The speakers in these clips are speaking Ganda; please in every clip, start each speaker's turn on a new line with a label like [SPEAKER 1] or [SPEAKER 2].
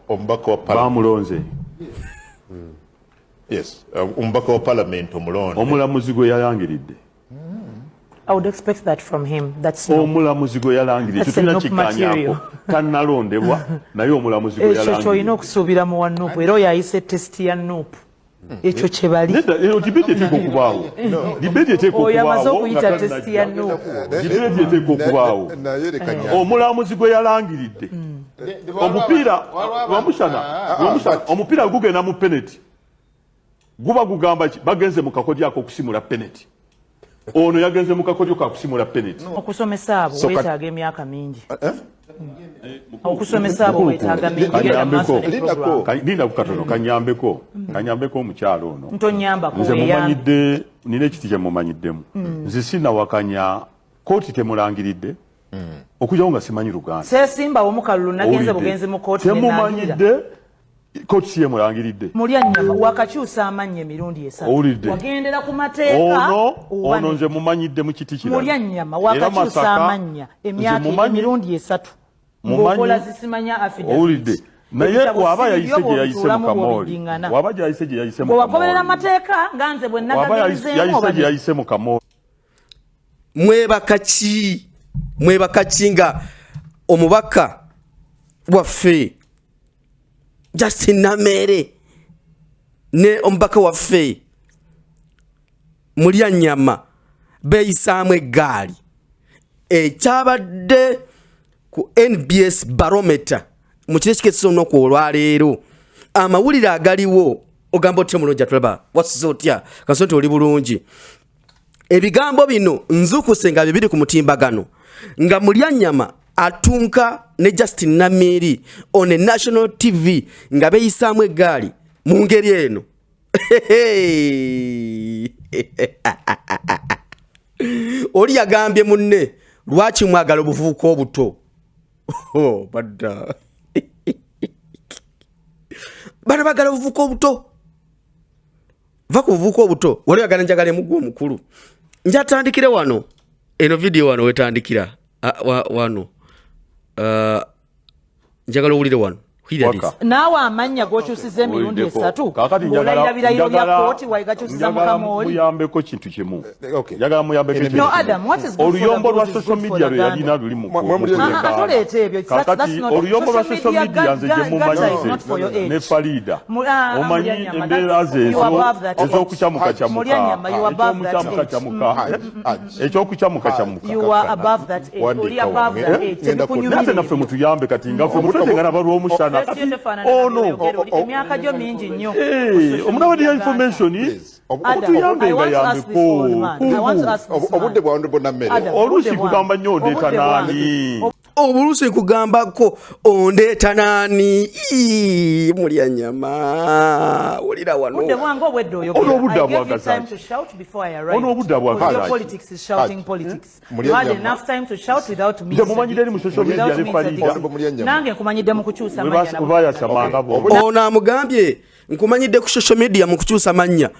[SPEAKER 1] omubaka wa
[SPEAKER 2] bamulonze.
[SPEAKER 1] Yes, omubaka wa parliament omulonde.
[SPEAKER 2] Omulamuzi gwe yalangiridde.
[SPEAKER 3] I would expect that from him. That's no.
[SPEAKER 2] Omulamuzi gwe yalangiridde tulina kikanyaako tannalondebwa naye omulamuzi gwe yalangiridde.
[SPEAKER 3] Ekyo olina okusuubira mu wa Nuupu era oyo ayise test ya Nuupu. Ekyo kye bali.
[SPEAKER 2] Debate eteeka okubaawo. Debate eteeka okubaawo.
[SPEAKER 3] Oyo amaze okuyita test ya Nuupu.
[SPEAKER 2] Debate eteeka okubaawo. Omulamuzi gwe yalangiridde. Omupiira omupiira gugenda mu penalty. Guba gugamba ki bagenze mu kakodyo ako okusimula penalty. Ono yagenze mu kakodyo ka kusimula penalty.
[SPEAKER 3] Okusomesa abo weetaaga emyaka mingi. Okusomesa abo weetaaga mingi.
[SPEAKER 2] Linda kukatono kanyambeko omukyalo ono.
[SPEAKER 3] Ntonyamba ko
[SPEAKER 2] nze mumanyidde nina ekiti kye mumanyiddemu. Nze sinawakanya kooti temulangiridde. Okujjawo nga simanyi Luganda.
[SPEAKER 3] Sesimba omukalulu nagenze bugenzi mu kooti
[SPEAKER 2] temumanyidde kooti siye mulangiridde.
[SPEAKER 3] Mulyannyama wakakyusa amannyo emirundi 3. Wagendera ku mateeka.
[SPEAKER 2] Ono nze mumanyidde mu kiti kirala.
[SPEAKER 3] Mulyannyama wakakyusa amannyo emirundi 3. Ngokola zisimanya affidavit.
[SPEAKER 2] Owulidde. Naye waba yayise gye yayise mu Kamoli. Waba yayise gye yayise mu Kamoli.
[SPEAKER 3] Wagoberera amateeka nganze bwe nagagenzeemu.
[SPEAKER 2] Waba yayise gye yayise mu Kamoli.
[SPEAKER 4] Mwebaka nga omubaka waffe Justin Namere ne omubaka waffe Mulyannyama beeyisaamu eggaali ekyabadde ku NBS barometer mu kiro ekikeeso n'oku olwaleero amawulire agaliwo ogamba otya mulungi atulaba wasize otya kasonti oli bulungi ebigambo bino nzukuse nga bibiri ku mutimbagano nga Mulyannyama atunka ne Justin Namere on a national TV nga beeyisaamu eggaali mu ngeri eno. Oli yagambye munne lwaki mwagala obuvubuka obuto. Badda bana bagala obuvubuka obuto. Va ku buvubuka obuto wali yagala njagala emuggu omukulu. Njatandikire wano eno video wano wetandikira wano njagala owulire wano.
[SPEAKER 3] Naawe amanya gokyusiza emirundi 3. Ng'olayirabirayo lya kooti wayigakyusiza mu Kamoli.
[SPEAKER 2] Muyambeko kintu kimu. Njagala muyambeko kintu
[SPEAKER 3] kimu. No, Adam, what is good
[SPEAKER 2] oluyombo lwa social media lwe yalina luli mu
[SPEAKER 3] atoleeta ebyo.
[SPEAKER 2] Oluyombo lwa social media nze gye mumanyize ne Farida. Omanyi embeera ze ez'okukyamuka kyamuka. Ekyokucamuka kyamuka.
[SPEAKER 3] You are above that age. Oli above that age.
[SPEAKER 2] Nate naffe mutuyambe kati nga ffe mutwete nga nabalw'omushana.
[SPEAKER 3] Oh no. Emyaka gyo mingi nnyo.
[SPEAKER 2] Omunawadi ya information otuyambe nga yambeko.
[SPEAKER 1] Obudde bwandu bonna mmere.
[SPEAKER 2] Oluusi kugamba nnyo ondeeta naani.
[SPEAKER 4] Obuluusi kugambako ondeeta naani. Mulyannyama wulira wano.
[SPEAKER 3] Obudde bwange obwedde oyogera.
[SPEAKER 2] Ono obudde abwagaza.
[SPEAKER 3] Ono
[SPEAKER 2] obudde abwagaza.
[SPEAKER 3] Politics is shouting politics. You had enough time to shout without me.
[SPEAKER 2] Mumanyidde eri mu social media ne Farida.
[SPEAKER 3] Nange nkumanyidde mu kukyusa mannya.
[SPEAKER 2] Bayasamanga bo.
[SPEAKER 4] Ono amugambye nkumanyidde ku social media mu kukyusa mannya.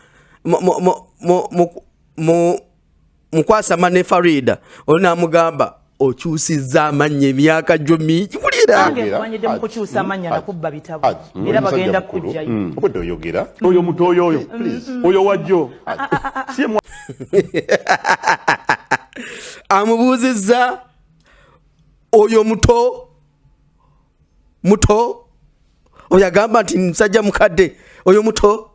[SPEAKER 4] Mukwasa mane Farida. Ono amugamba okyusizza amanya emyaka gyo mingi. Wulira.
[SPEAKER 3] Nange nkumanyidde mu kukyusa mannya nakubba bitabo. Era bagenda kujjayo.
[SPEAKER 1] Obudde oyogera.
[SPEAKER 2] Oyo mutoyo oyo. Oyo wajjo.
[SPEAKER 4] Amubuuzizza oyo muto oyagamba nti musajja mukadde oyo muto.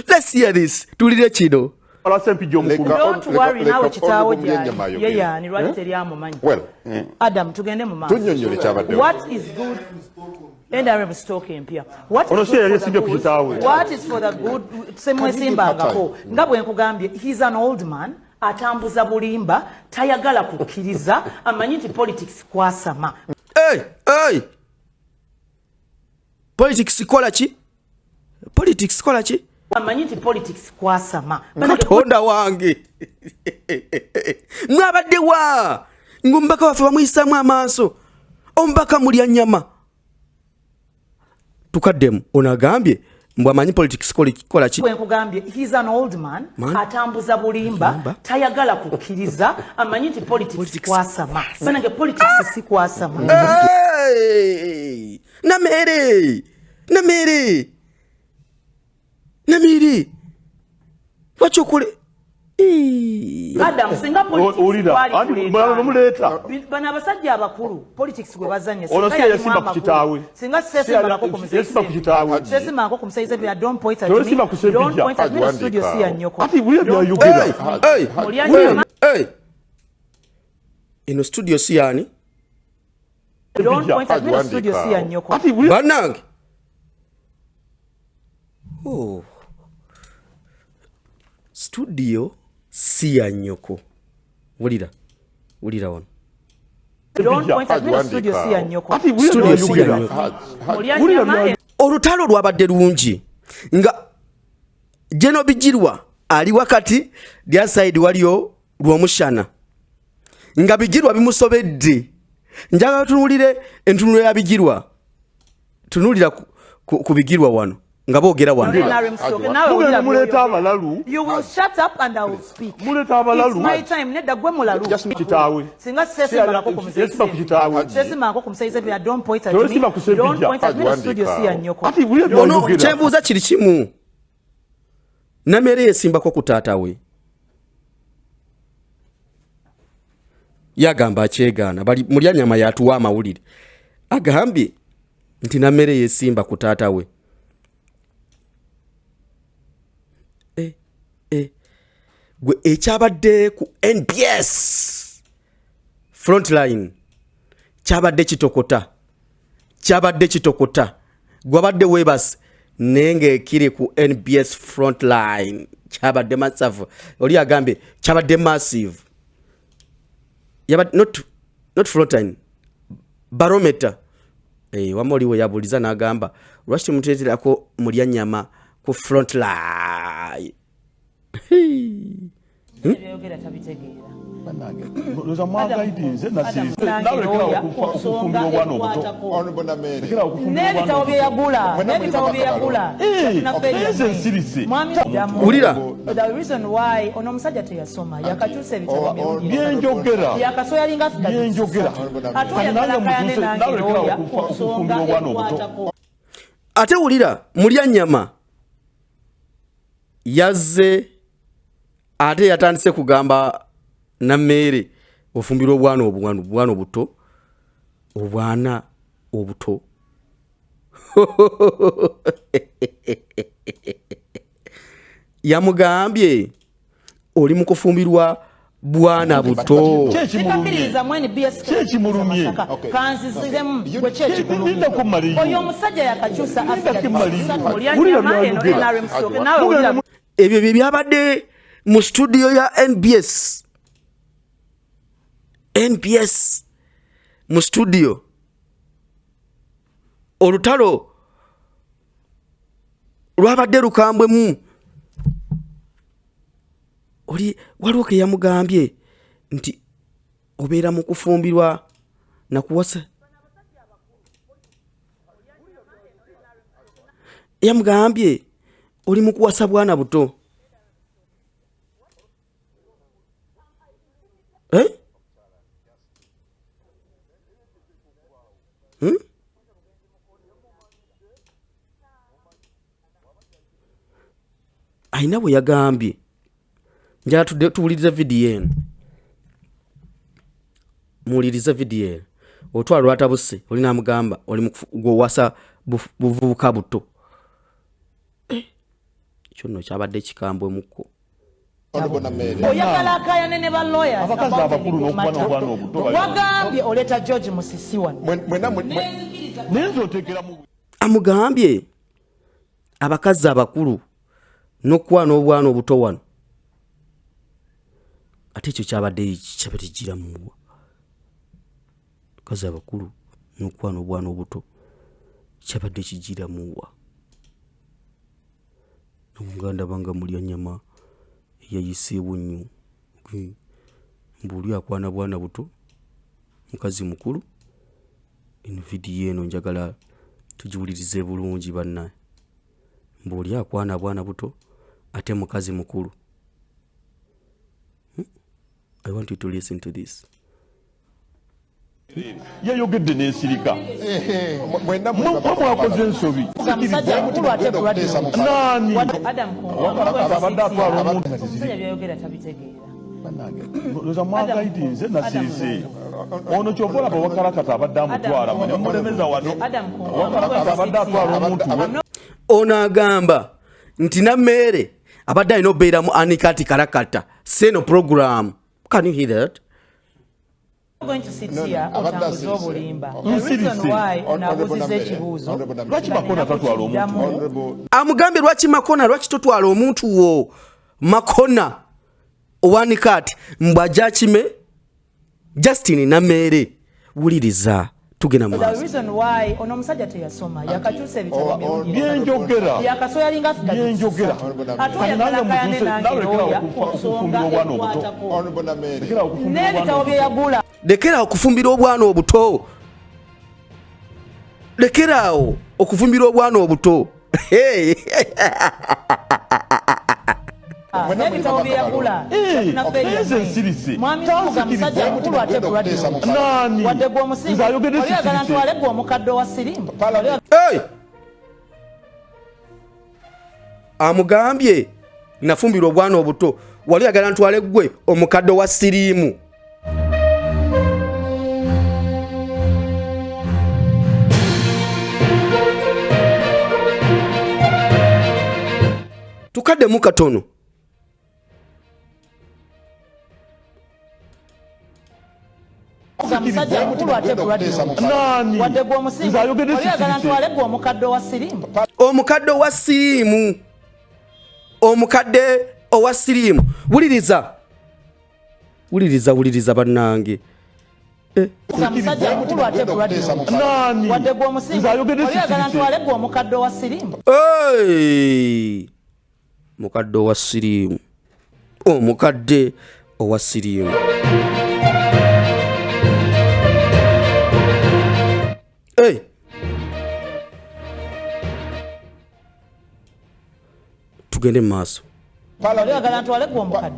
[SPEAKER 4] Let's hear this. Tulire kino.
[SPEAKER 3] Don't worry nawe kitaawo gyali. Yeyani lwaki teryamumanyi. Adam tugende mu maaso.
[SPEAKER 1] Tunnyonnyole kyabadde.
[SPEAKER 3] What is good NRM stock empya. What is for the good semwesimbangako nga bwe nkugambye he's an old man atambuza bulimba tayagala kukkiriza amanyi nti politics kwasama.
[SPEAKER 4] Hey. Politics kola ki?
[SPEAKER 3] Amanyi nti politics kwasama.
[SPEAKER 4] Katonda wange. Mwabadde wa ngombaka waffe bamuyisaamu amaaso. Omubaka Mulyannyama. Tukaddemu onagambye mbwa amanyi politics kola ki?
[SPEAKER 3] Bwe nkugambye he's an old man atambuza bulimba tayagala kukkiriza amanyi nti politics kwasama. Banange politics si kwasama.
[SPEAKER 4] Namere wachokole
[SPEAKER 3] Adam singa
[SPEAKER 2] olira muleta
[SPEAKER 3] bana abasajja abakulu politics gwe bazanya
[SPEAKER 2] ono si yasimba ku kitaawe
[SPEAKER 3] singa sesima ko
[SPEAKER 2] yasimba ku kitaawe
[SPEAKER 3] sesima ko kumusaize bya don't point at
[SPEAKER 2] yasimba
[SPEAKER 3] me
[SPEAKER 2] ku sebija
[SPEAKER 3] don't point at me in studio si ya nyoko
[SPEAKER 2] ati buli bya yogera
[SPEAKER 4] ino studio si yani
[SPEAKER 3] don't point at me in studio si ya nyoko
[SPEAKER 2] ati buli
[SPEAKER 4] banange studio si ya nyoko wulira wano
[SPEAKER 3] don't point at me in studio si ya nyoko
[SPEAKER 2] ati buli
[SPEAKER 4] studio
[SPEAKER 2] bya
[SPEAKER 4] si ya
[SPEAKER 2] yogera
[SPEAKER 4] nyoko olutalo lwabadde lungi nga Jeno Bijirwa ali wakati lya side waliyo lw'omushana nga Bijirwa bimusobedde njaga tunulire entunulo ya Bijirwa tunulira ku Bijirwa wano nga boogera wano
[SPEAKER 2] muleta abalalu
[SPEAKER 3] you will shut up and I will speak
[SPEAKER 2] muleta abalalu
[SPEAKER 3] it's my time nedda gwe mulalu
[SPEAKER 2] kitaawe
[SPEAKER 3] singa sesima ko
[SPEAKER 2] yasimba ku kitaawe
[SPEAKER 3] sesima ko kumusaize bya don't point at
[SPEAKER 2] yasimba ku
[SPEAKER 3] me don't
[SPEAKER 2] sebija
[SPEAKER 3] point at me in studio si ya nyoko
[SPEAKER 2] ati buli bya
[SPEAKER 4] ono
[SPEAKER 2] yogera
[SPEAKER 4] kyembuuza kiri kimu Namere yesimbako ku taata we yagamba akyegaana bali mulya nyama yatuwa amawulire agambye nti Namere yesimba ku taata we gwe ekyabadde ku NBS frontline kyabadde kitokota gwabadde webase nenge ekiri ku NBS frontline kyabadde massive oli agambe kyabadde massive yabadde not frontline barometer wamoliwe yabuliza n'agamba lwaki muteeterako mulya nyama ku frontline
[SPEAKER 2] Loza mwagaidi nze nasize nawe lekera okufumbira obwana obuto
[SPEAKER 3] n'ebitabo bye yagula
[SPEAKER 2] nze nsirise
[SPEAKER 4] wulira
[SPEAKER 3] the reason why ono omusajja teyasoma yakakyusa ebitabo birungi
[SPEAKER 2] byenjogera
[SPEAKER 3] yakasoya linga
[SPEAKER 2] byenjogera
[SPEAKER 3] ate oyakalakayane nange oya ku nsonga ekwatako
[SPEAKER 4] ate wulira mulya nyama yazze ate yatandise kugamba Namere ofumbira obwana obuto yamugambye oli mu kufumbirwa bwana buto
[SPEAKER 2] kyekimulumye
[SPEAKER 3] kanziziremu gwe kyekimulumye
[SPEAKER 2] ndako maliyo
[SPEAKER 3] oyo omusajja yakakyusa
[SPEAKER 4] ebyo bye byabadde mu studio ya NBS mu studio olutalo lwabadde lukambwemu oli waliwo ke yamugambye nti obeera mu kufumbirwa nakuwasa yamugambye oli mu kuwasa bwana buto ayina bwe yagambye njala tuwuliriza vidiyo eno muwuliriza vidiyo eno otwala lwatabuse oli namugamba oli gwowasa buvubuka buto ekyo nno kyabadde kikambwemukko
[SPEAKER 3] oyagala akayane ne baloya
[SPEAKER 2] abakazi abakulu n'okuba n'obwana obuto
[SPEAKER 3] wagambye oleeta George Musisi wano
[SPEAKER 2] nenze oteekeramu
[SPEAKER 4] amugambye abakazi abakulu n'okuba n'obwana obuto wano ate ekyo kyabadde kigira muwa abakazi abakulu n'okuba n'obwana obuto kyabadde kigira muwa nomuganda banga mulya nyama yayisiibwa nnyo mbuuli akwana bwana buto mukazi mukulu eno vidiyo eno njagala tugiwulirize bulungi bannaye mbuuli akwana bwana buto ate mukazi mukulu I want you to listen to this.
[SPEAKER 2] yayogedde n'ensirika mwakoze ensobi nani abadde atwala omuntu loza mwagaidi nze nasirise ono kyova olaba wakalakata abadde amutwala mulemeza wano wakalakata abadde atwala omuntu
[SPEAKER 4] ono agamba nti Nammeere abadde alina obeera mu Anikati Kalakata seno program. Can you hear that?
[SPEAKER 3] I'm going to sit here otambuza obulimba. The reason why onabuziza ekibuuzo
[SPEAKER 2] lwaki Makona tatwala omuntu
[SPEAKER 4] amugambye lwaki Makona lwaki totwala omuntu wo Makona owanikati mbwajja kime Justin Nammeere wuliriza tugena mu
[SPEAKER 3] the reason why ono musajja teyasoma yakakyusa ebitabo
[SPEAKER 2] byenjogera
[SPEAKER 3] yakasoya linga
[SPEAKER 2] byenjogera
[SPEAKER 3] atuyagala kayane nange oya kusonga n'ebitabo bye yagula
[SPEAKER 4] lekera okufumbira obwana obuto lekerawo okufumbira obwana obuto
[SPEAKER 3] n'ebitabo bye yagula mwami Kamuga musajja mukulu ate
[SPEAKER 2] nani
[SPEAKER 3] wadde gw'omusinga oyagala ntwale gwe omukadde wa sirimba
[SPEAKER 4] amugambye nafumbira obwana obuto wali agala ntwale gwe omukadde wa siriimu. Tukaddemu katono
[SPEAKER 3] musajja mukulu ate
[SPEAKER 2] nani
[SPEAKER 3] wadde gw'omusinga oyagala ntwale gwe omukadde wa sirimba
[SPEAKER 4] omukadde wa siriimu omukadde owa siriimu wuliriza bannange
[SPEAKER 3] musajja mukulu ate
[SPEAKER 2] nani
[SPEAKER 3] wadde gw'omusinga oyagala ntwale gwe omukadde wa sirimba
[SPEAKER 4] mukadde owa siriimu omukadde owa siriimu tugende mu maaso
[SPEAKER 3] oyagala ntwale gwe omukadde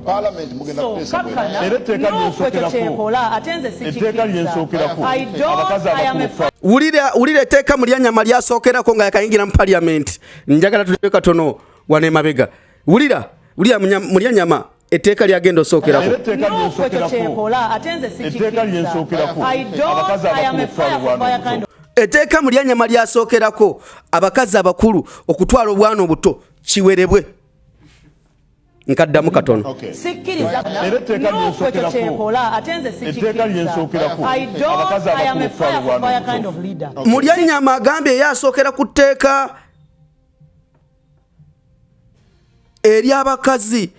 [SPEAKER 4] wulira etteeka Mulyanyama lyasookerako nga yakayingira mu parliament. Njagala tuleke katono wane emabega. wulira Mulyanyama etteeka lyagenda osookerako etteeka Mulyanyama lyasookerako abakazi abakulu okutwala obwana obuto kiwerebwe. Nkaddamu katono Mulyanyama agambye yasookera ku tteeka eri abakazi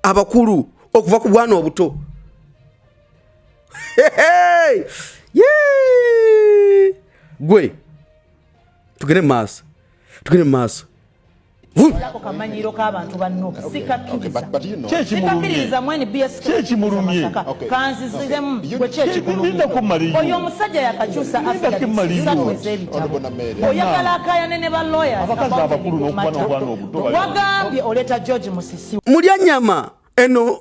[SPEAKER 4] abakulu okuva ku bwana obuto. Gwe tugende mu maaso
[SPEAKER 3] kamanyiro k'abantu banno
[SPEAKER 2] kyekimulumye
[SPEAKER 3] kanziziremu gwe kyekimulumye oyo omusajja yakakyusa oyagala akayane ne baloya wagambye oleeta George Musisi.
[SPEAKER 4] Mulyanyama eno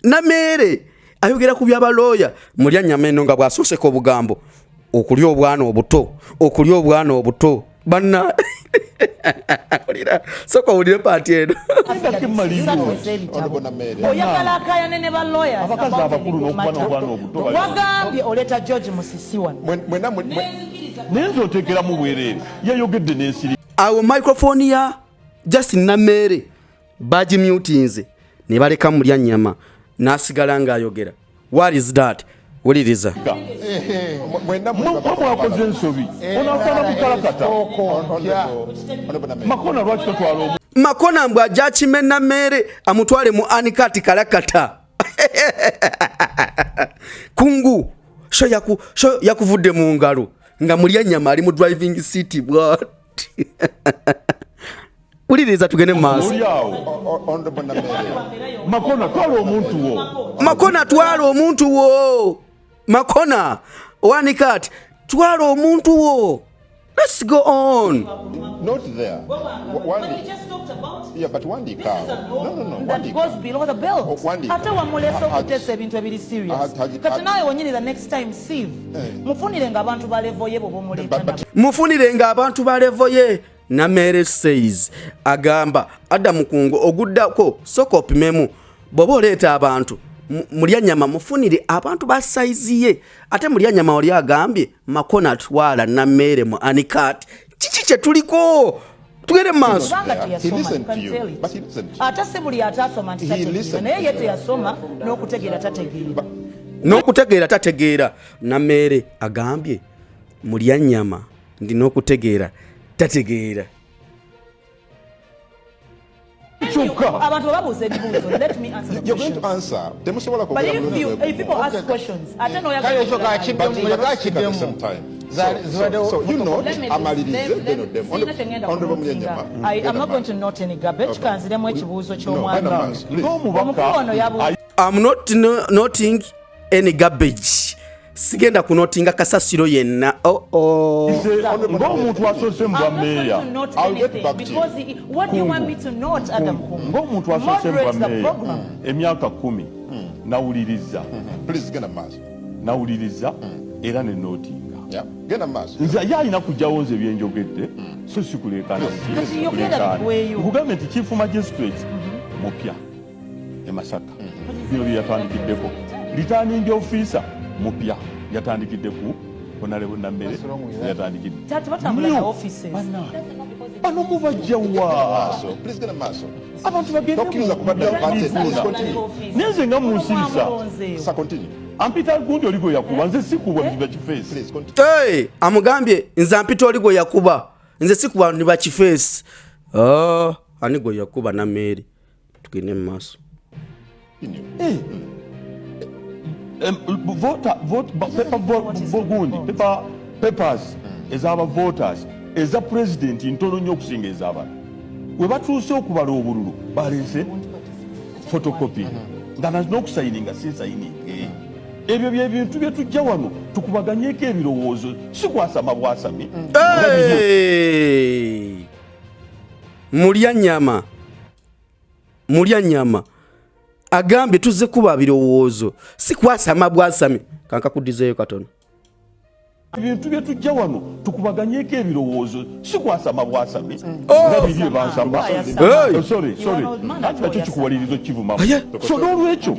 [SPEAKER 4] Nammeere ayogera ku by'abalooya. Mulyanyama eno nga bw'asooseka obugambo okulya obwana obuto banna soka ulire paati eno
[SPEAKER 3] oyagala akayane ne baloya wagambye oleeta George Musisi wano
[SPEAKER 2] nenze oteekera mu bwereere yayogedde n'ensiri
[SPEAKER 4] awo microphone ya Justin Nammeere bagimutinze ne baleka Mulyanyama n'asigala ng'ayogera. What is that? Wuliriza
[SPEAKER 2] mwakoze ensobi onafaana kukalakata Makona lwaki totwala
[SPEAKER 4] Makona mbwa ajja kime Nammeere amutwale mu Anikati Kalakata. Kungu sho yakuvudde mu ngalo nga Mulyanyama ali mu driving seat bwat. Wuliriza tugende mu maaso.
[SPEAKER 2] Makona twala omuntu wo.
[SPEAKER 4] Makona twala omuntu wo. Makona Anikati twala omuntu wo. Let's go on.
[SPEAKER 1] Not there.
[SPEAKER 3] But he just talked about
[SPEAKER 1] Yeah, but one day cow. No.
[SPEAKER 3] That goes below the belt.
[SPEAKER 1] One day.
[SPEAKER 3] Ate wamuleso kutesa ebintu ebiri serious. Kati nawe wonyini the next time Steve. Mufunire nga abantu ba level ye bobo muleta.
[SPEAKER 4] Mufunire nga abantu ba level ye. Namere says agamba Adam Kungo oguddako soko opimemu bobo oleeta abantu mulya nyama mufunire abantu ba size ye ate mulya nyama oli agambye makona twala Namere mu anikat chichi kye tuliko tugere maaso.
[SPEAKER 1] He listened to you, but he listened.
[SPEAKER 3] Ate sebuli atasoma nti naye yete yasoma n'okutegeera tategeera.
[SPEAKER 4] N'okutegeera tategeera Namere agambye mulya nyama ndi n'okutegeera tategeera.
[SPEAKER 3] Abantu babuuza ebibuuzo. Let me answer the
[SPEAKER 1] You're going
[SPEAKER 3] question.
[SPEAKER 1] to answer. Temusobola
[SPEAKER 3] But
[SPEAKER 1] kwogera
[SPEAKER 3] if people ask questions, ate
[SPEAKER 1] but you at the same time. So you know, amalirize then honorable Munyanyama.
[SPEAKER 3] I am not going to note any garbage. Kanziremu ekibuuzo ky'omwana.
[SPEAKER 4] I'm not noting any garbage. Sigenda kunotinga kasasiro yenna.
[SPEAKER 2] Ng'omuntu asose mu bwameeya.
[SPEAKER 1] I'll get back to you.
[SPEAKER 3] Because what do you want me to note, Adam Kungu?
[SPEAKER 2] Ng'omuntu asose mu bwameeya emyaka 10 nawuliriza.
[SPEAKER 1] Please get a mass.
[SPEAKER 2] Nawuliriza era ne notinga.
[SPEAKER 1] Yeah, get a mass.
[SPEAKER 2] Nze yalina kujjawo nze byenjogedde so sikuleekaana. Nkugambye nti Chief Magistrate mupya e Masaka. Bino bye yatandikiddeko. Returning officer mupya yatandikidde ku Honorable Namere yatandikidde.
[SPEAKER 3] Tati batambula na offices.
[SPEAKER 2] Bano mubajjawa.
[SPEAKER 1] So please get a mass.
[SPEAKER 2] Abantu bagende
[SPEAKER 1] Tokiza kubadde please continue.
[SPEAKER 2] Nenze nga munsirisa.
[SPEAKER 1] Sa continue.
[SPEAKER 2] Ampita gundi oligo yakuba nze sikubwa mu kifeesi.
[SPEAKER 1] Please continue.
[SPEAKER 4] Hey, amugambye nze ampita oligo yakuba nze sikuba ndi ba kifeesi. Anigo yakuba Namere tugende mu maaso.
[SPEAKER 2] Papers ez'aba voters eza president ntono nnyo okusinga ez'abantu we batuuse okubala obululu baleese photocopy nga n'okusayininga sinsayininge ebyo byebintu bye tujja wano tukubaganyeeko ebirowoozo si kwasama bwasami.
[SPEAKER 4] mulya nyama agambye tuzze kuba birowoozo si kwasama bwasami kankakuddizeeyo katono.
[SPEAKER 2] Ebintu bye tujja wano tukubaganyeeko ebirowoozo si kwasama bwasami nga biri bansamba. Sorry ati nakyo kikuwalirizo kivuma. So n'olwekyo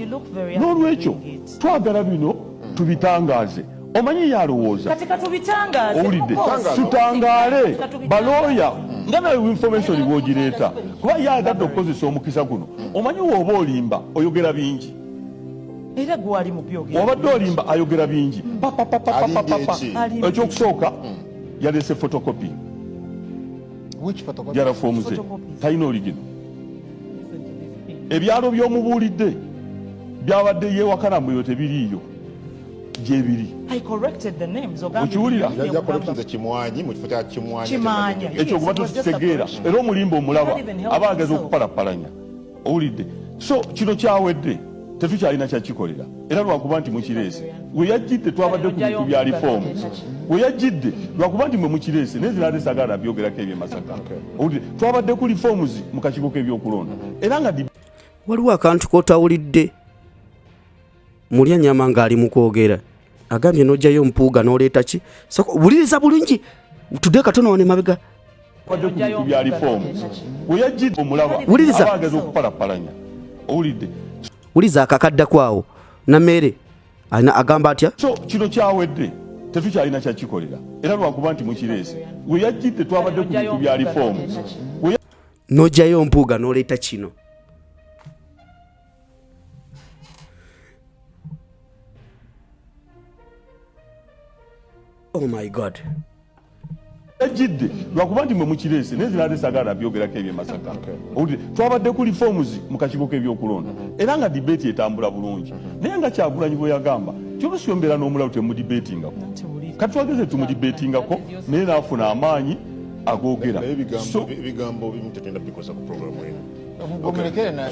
[SPEAKER 2] twagala bino tubitangaaze. Omanyi yalowooza
[SPEAKER 3] katika tubitangaze
[SPEAKER 2] owulidde tutangaale balooya nga nawe information bw'ogireeta kuba yagadde okukozesa omukisa guno. Omanyi wooba olimba oyogera bingi
[SPEAKER 3] era gwali mu byogera
[SPEAKER 2] wabadde olimba ayogera bingi ekyokusooka yaleese photocopy yala fomuze talina oligino ebyalo by'omubuulidde byabadde yeewakana mbuyo tebiriiyo gyebiri. Okiwulira ekyo kuba tukitegeera era omulimba omulaba aba ageza okupalapalanya owulidde. So kino kyawedde tetukyalina kyakikolera era lwakuba nti mukireese we yajjidde twabadde ku bintu bya reform we yajjidde lwakuba nti mwe mukireese nezirade sagala byogerako ebyemasaka owulidde twabadde ku reforms mu kakiiko k'ebyokulonda era nga
[SPEAKER 4] waliwo akantu k'otawulidde. Mulya nyama ng'ali mu kwogera agambye n'ojjayo mpuuga n'oleeta ki wuliriza bulungi tudde katono wane mabega.
[SPEAKER 2] bya reform we yajjidde omulaba aba ageza okupalapalanya owulidde.
[SPEAKER 4] Wuliza akakadda kwawo Namere agamba atya.
[SPEAKER 2] So kino kyawedde tetukyalina kyakikolera era lwakuba nti mukireese we yajjidde twabadde ku bintu bya reform
[SPEAKER 4] n'ojjayo mpuuga n'oleeta kino. Oh my God.
[SPEAKER 2] Yajjidde lwakuba nti mwe mukireese nezirade sagala byogerako ebyemasaka owulidde twabadde ku reforms mu kakiiko k'ebyokulonda era nga debate etambula bulungi naye nga Kyagulanyi bwe yagamba kyolusi yombeera n'omulalu temudibetingako kati twageze tumudibetingako naye naafuna amaanyi agoogera.
[SPEAKER 1] Ebigambo bimu tetenda bikosa ku programu eno.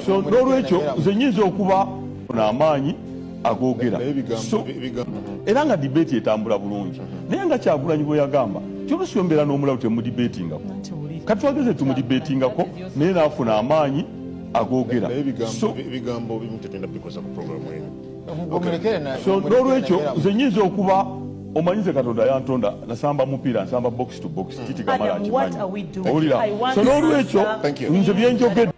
[SPEAKER 2] So n'olwekyo nze nnyinza okuba n'amaanyi agoogera era nga debate etambula bulungi naye nga Kyagulanyi bwe yagamba kyono siyombera n'omulalu temudibetingako kati twageze tumudibetingako naye naafuna amaanyi agoogera
[SPEAKER 1] ebigambo bimu tetenda bikoza ku programu eno
[SPEAKER 2] so n'olwekyo nze nyinza okuba omanyize katonda yantonda nasamba mupiira nsamba box to box kiti kamala akimanyi owulira so n'olwekyo nze byenjogedde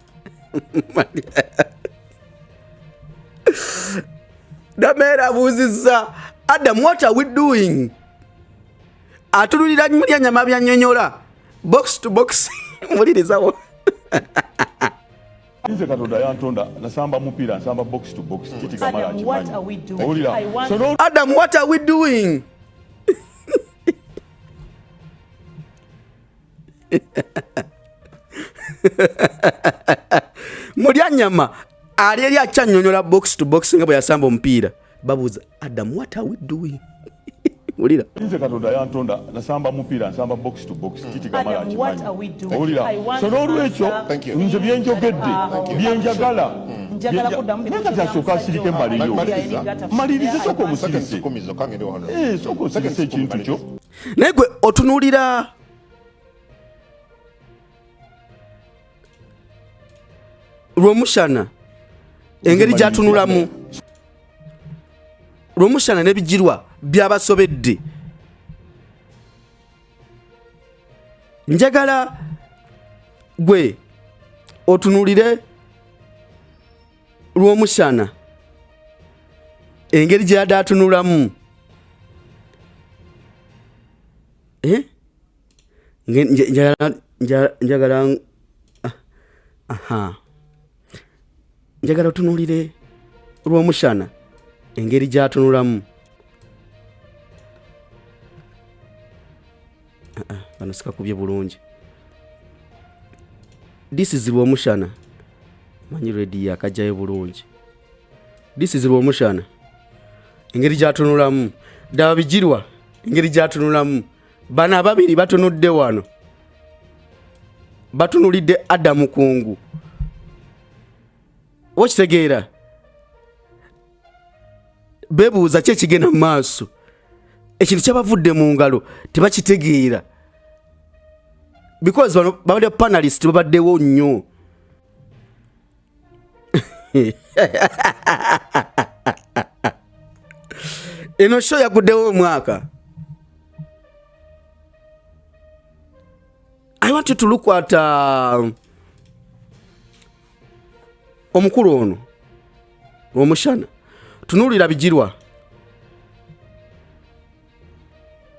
[SPEAKER 4] Damera abuuzizza Adam, what are we doing? Atunulira mulya nyama byanyonyola box to box mulirizawo
[SPEAKER 2] nze katonda yantonda nasamba mupiira nsamba box to box kiti kamala akimanyi owulira so
[SPEAKER 4] Adam, what are we doing? mulya nyama ali eri akyanyonyola box to box nga bwe yasamba omupiira babuuza Adam, what are we doing? Ulira
[SPEAKER 2] nze katonda yantonda nasamba mupiira nsamba box to box kiti kamala akimanyi owulira so n'olwekyo nze byenjogedde byenjagala nakati asooka asirike malirize soka omusirise soka osirise ekintu kyo
[SPEAKER 4] naye gwe otunuulira lw'omushana engeri gyatunulamu lw'omushana n'ebijirwa byabasobedde njagala gwe otunuulire lw'omushana engeri gye yadde atunulamu njagala otunuulire lw'omushana engeri gyatunulamu bano sikakubye bulungi this is lw'omushana manyi redi yakajjayo bulungi this is lw'omushana engeri gyatunulamu ddaba bijirwa engeri gyatunulamu bano ababiri batunudde wano batunulidde Adamu kungu okitegeera bebuuza ki ekigenda mu maaso ekintu kyabavudde mu ngalo tebakitegeera because bano babadde panelist babaddewo nnyo eno show yaguddewo omwaka. I want you to look at omukulu ono omushana tunuulira bijirwa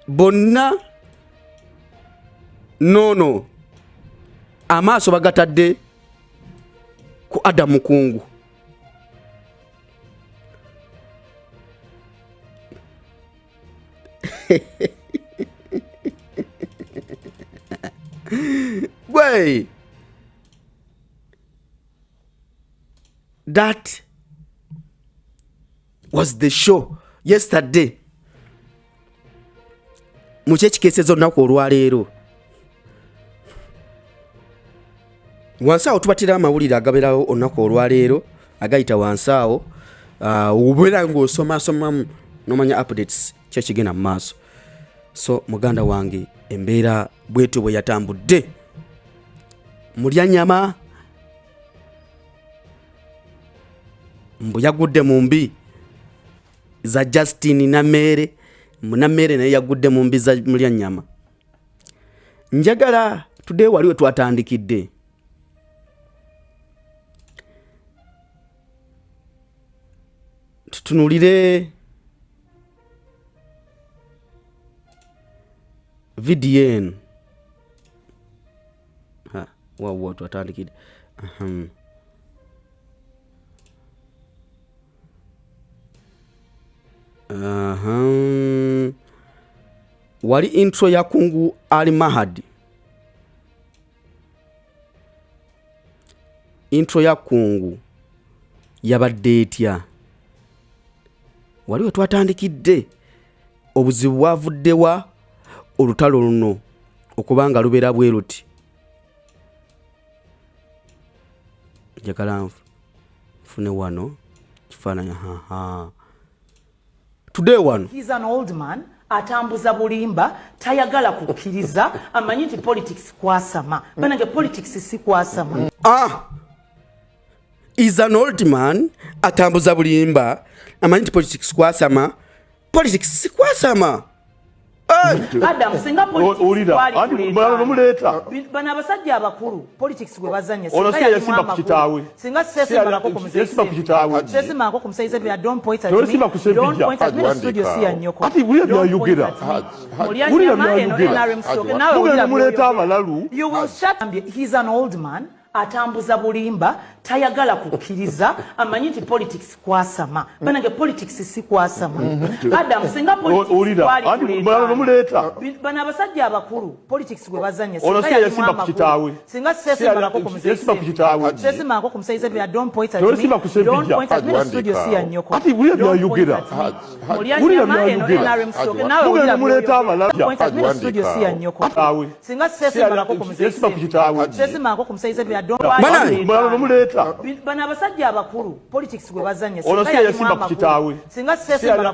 [SPEAKER 4] bonna nono amaaso bagatadde ku Adamu kungu Way that was the show yesterday mukyekikeesezo olunaku olwaleero wansaawo tubatira amawulire agabeerawo olunaku olwaleero agayita wansaawo obeera ng'osomasomamu nomanya updates kyekigenda mu maaso. So muganda wange embeera bwetyo bwe yatambudde mulya nyama mbu yagudde mu mbi za Justin Namere Munamere naye yagudde mu mbi za mulya nyama. Njagala today waliwe twatandikidde tutunulire VDN wawo twatandikidde wali intro ya Kungu Ali Mahadi. Intro ya Kungu yabadde etya waliwe twatandikidde obuzibu bwavuddewa olutalo luno okubanga lubeera bwe luti. Njagala nfune wano kifaananya today one.
[SPEAKER 3] He's an old man atambuza bulimba tayagala kukkiriza amanyi nti politics kwasama banange politics si kwasama
[SPEAKER 4] is an old man atambuza bulimba amanyi nti politics kwasama politics si kwasama
[SPEAKER 3] Adam singa politics
[SPEAKER 2] muleta
[SPEAKER 3] bana abasajja abakulu politics gwe bazanye
[SPEAKER 2] yasimba ku kitaawe
[SPEAKER 3] singa sesimba ko kumusaize bya don't point at me don't point at me in studio si anyoko
[SPEAKER 2] ati buli byayogera muleta amalalu
[SPEAKER 3] you will shut he's an old man atambuza bulimba tayagala kukkiriza amanyi nti politics kwasama banange politics si kwasama Adam singa politics
[SPEAKER 2] muleta
[SPEAKER 3] bana abasajja abakulu politics gwe bazanye
[SPEAKER 2] yasimba ku kitaawe
[SPEAKER 3] singa sesimba ko kumusaize bya don't point at me in studio si anyoko
[SPEAKER 2] ati buli byayogera muleta amalalu
[SPEAKER 3] singa sesimba ko kumusaize bya
[SPEAKER 2] muleta
[SPEAKER 3] bana abasajja abakulu politics gwe bazanye
[SPEAKER 2] yasimba ku kitaawe
[SPEAKER 3] singa sesimba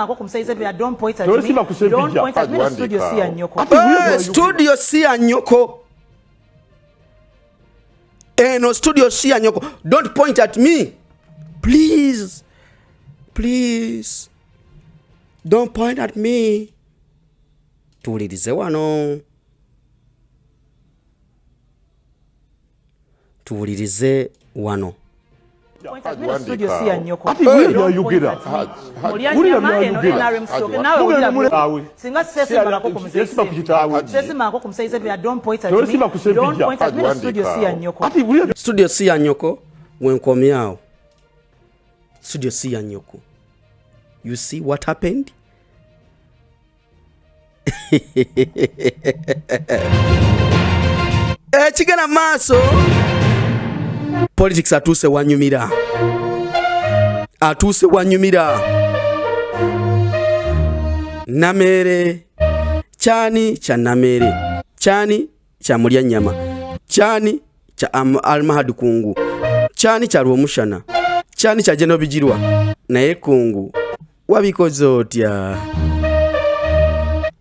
[SPEAKER 3] ko kumusaize bya don't point at me in studio si anyoko
[SPEAKER 4] studio si anyoko no studio si anyoko don't point at me please don't point at me tuwulirize wano
[SPEAKER 3] studio si anyoko
[SPEAKER 2] ati buli byayogera
[SPEAKER 3] singa sesimba ko kumusaize bya don't point at me in studio si anyoko
[SPEAKER 4] studio si anyoko wenkomyao studio si anyoko you see what happened kigana maaso politics atuuse wanyumira namere chani cha namere chani cha mulya nyama chani cha almahadi kungu chani cha rwomushana chani cha jenobijirwa naye kungu wabikoze otya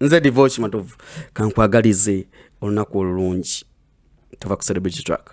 [SPEAKER 4] nze divorce matovu kankwagalize olunaku olulungi tuva ku Celebrity Track.